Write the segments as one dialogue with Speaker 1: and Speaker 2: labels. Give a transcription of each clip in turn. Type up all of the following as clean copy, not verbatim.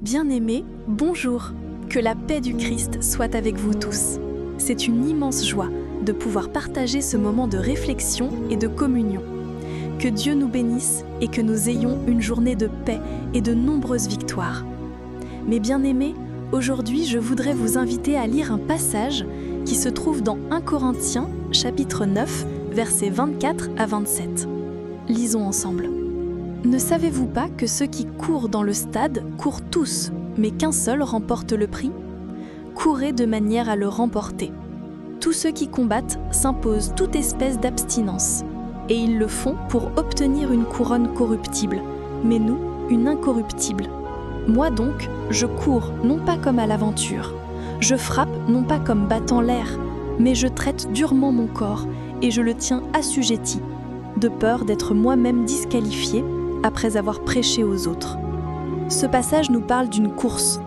Speaker 1: Bien-aimés, bonjour. Que la paix du Christ soit avec vous tous. C'est une immense joie de pouvoir partager ce moment de réflexion et de communion. Que Dieu nous bénisse et que nous ayons une journée de paix et de nombreuses victoires. Mes bien-aimés, aujourd'hui je voudrais vous inviter à lire un passage qui se trouve dans 1 Corinthiens, chapitre 9, versets 24 à 27. Lisons ensemble. Ne savez-vous pas que ceux qui courent dans le stade courent tous, mais qu'un seul remporte le prix ? Courez de manière à le remporter. Tous ceux qui combattent s'imposent toute espèce d'abstinence, et ils le font pour obtenir une couronne corruptible, mais nous, une incorruptible. Moi donc, je cours non pas comme à l'aventure, je frappe non pas comme battant l'air, mais je traite durement mon corps et je le tiens assujetti, de peur d'être moi-même disqualifié après avoir prêché aux autres. Ce passage nous parle d'une course.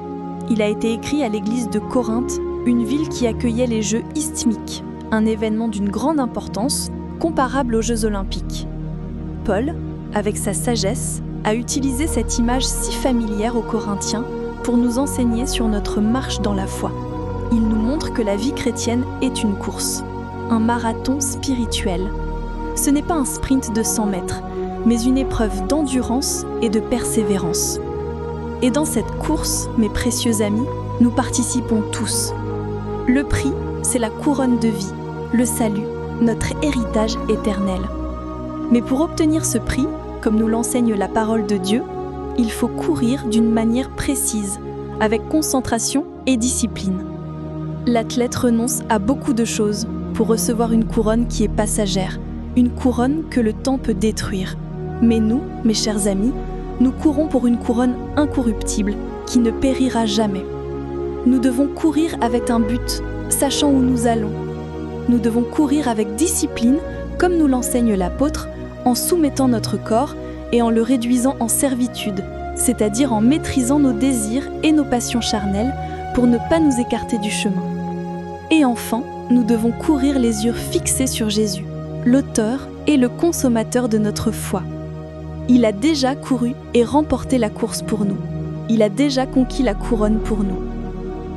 Speaker 1: Il a été écrit à l'église de Corinthe, une ville qui accueillait les Jeux isthmiques, un événement d'une grande importance, comparable aux Jeux olympiques. Paul, avec sa sagesse, a utilisé cette image si familière aux Corinthiens pour nous enseigner sur notre marche dans la foi. Il nous montre que la vie chrétienne est une course, un marathon spirituel. Ce n'est pas un sprint de 100 mètres, mais une épreuve d'endurance et de persévérance. Et dans cette course, mes précieux amis, nous participons tous. Le prix, c'est la couronne de vie, le salut, notre héritage éternel. Mais pour obtenir ce prix, comme nous l'enseigne la parole de Dieu, il faut courir d'une manière précise, avec concentration et discipline. L'athlète renonce à beaucoup de choses pour recevoir une couronne qui est passagère, une couronne que le temps peut détruire. Mais nous, mes chers amis, nous courons pour une couronne incorruptible qui ne périra jamais. Nous devons courir avec un but, sachant où nous allons. Nous devons courir avec discipline, comme nous l'enseigne l'apôtre, en soumettant notre corps et en le réduisant en servitude, c'est-à-dire en maîtrisant nos désirs et nos passions charnelles pour ne pas nous écarter du chemin. Et enfin, nous devons courir les yeux fixés sur Jésus, l'auteur et le consommateur de notre foi. Il a déjà couru et remporté la course pour nous. Il a déjà conquis la couronne pour nous.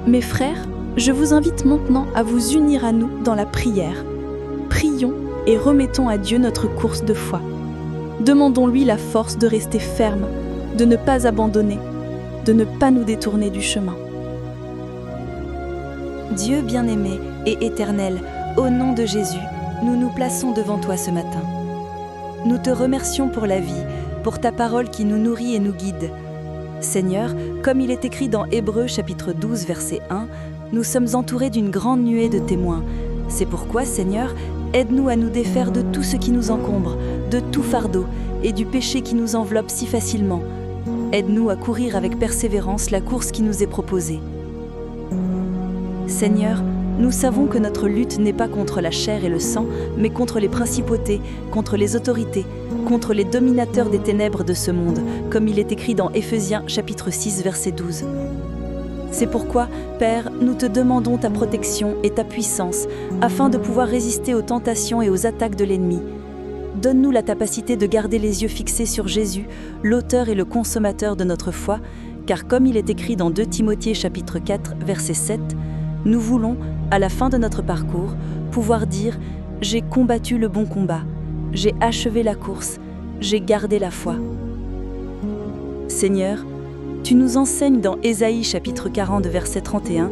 Speaker 1: Mes frères, je vous invite maintenant à vous unir à nous dans la prière. Prions et remettons à Dieu notre course de foi. Demandons-lui la force de rester ferme, de ne pas abandonner, de ne pas nous détourner du chemin.
Speaker 2: Dieu bien-aimé et éternel, au nom de Jésus, nous nous plaçons devant toi ce matin. Nous te remercions pour la vie, pour ta parole qui nous nourrit et nous guide. Seigneur, comme il est écrit dans Hébreux chapitre 12 verset 1, nous sommes entourés d'une grande nuée de témoins. C'est pourquoi, Seigneur, aide-nous à nous défaire de tout ce qui nous encombre, de tout fardeau et du péché qui nous enveloppe si facilement. Aide-nous à courir avec persévérance la course qui nous est proposée. Seigneur, nous savons que notre lutte n'est pas contre la chair et le sang, mais contre les principautés, contre les autorités, contre les dominateurs des ténèbres de ce monde, comme il est écrit dans Éphésiens chapitre 6 verset 12. C'est pourquoi, Père, nous te demandons ta protection et ta puissance, afin de pouvoir résister aux tentations et aux attaques de l'ennemi. Donne-nous la capacité de garder les yeux fixés sur Jésus, l'auteur et le consommateur de notre foi, car comme il est écrit dans 2 Timothée chapitre 4 verset 7, nous voulons, à la fin de notre parcours, pouvoir dire « J'ai combattu le bon combat, j'ai achevé la course, j'ai gardé la foi ». Seigneur, tu nous enseignes dans Ésaïe chapitre 40 verset 31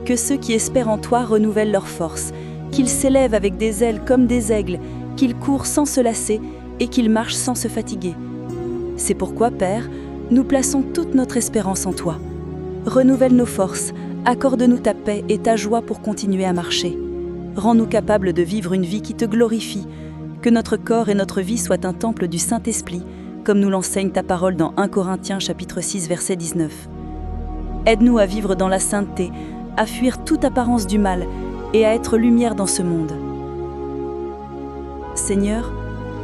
Speaker 2: que ceux qui espèrent en toi renouvellent leur force, qu'ils s'élèvent avec des ailes comme des aigles, qu'ils courent sans se lasser et qu'ils marchent sans se fatiguer. C'est pourquoi, Père, nous plaçons toute notre espérance en toi. Renouvelle nos forces, accorde-nous ta paix et ta joie pour continuer à marcher. Rends-nous capables de vivre une vie qui te glorifie, que notre corps et notre vie soient un temple du Saint-Esprit, comme nous l'enseigne ta parole dans 1 Corinthiens chapitre 6 verset 19. Aide-nous à vivre dans la sainteté, à fuir toute apparence du mal et à être lumière dans ce monde. Seigneur,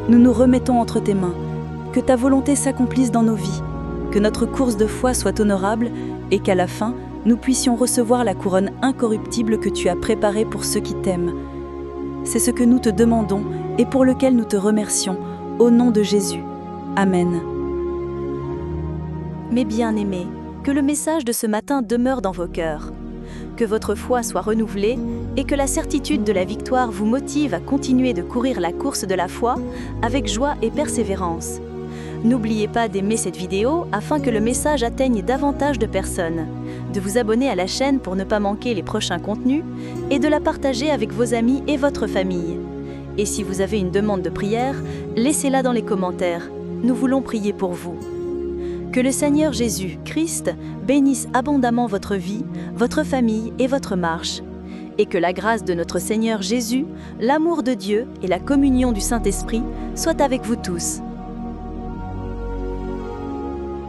Speaker 2: nous nous remettons entre tes mains, que ta volonté s'accomplisse dans nos vies, que notre course de foi soit honorable et qu'à la fin, nous puissions recevoir la couronne incorruptible que tu as préparée pour ceux qui t'aiment. C'est ce que nous te demandons et pour lequel nous te remercions, au nom de Jésus. Amen.
Speaker 1: Mes bien-aimés,
Speaker 2: que le message de ce matin demeure dans vos cœurs. Que votre foi soit renouvelée et que la certitude de la victoire vous motive à continuer de courir la course de la foi avec joie et persévérance. N'oubliez pas d'aimer cette vidéo afin que le message atteigne davantage de personnes, de vous abonner à la chaîne pour ne pas manquer les prochains contenus et de la partager avec vos amis et votre famille. Et si vous avez une demande de prière, laissez-la dans les commentaires. Nous voulons prier pour vous. Que le Seigneur Jésus-Christ bénisse abondamment votre vie, votre famille et votre marche. Et que la grâce de notre Seigneur Jésus, l'amour de Dieu et la communion du Saint-Esprit soient avec vous tous.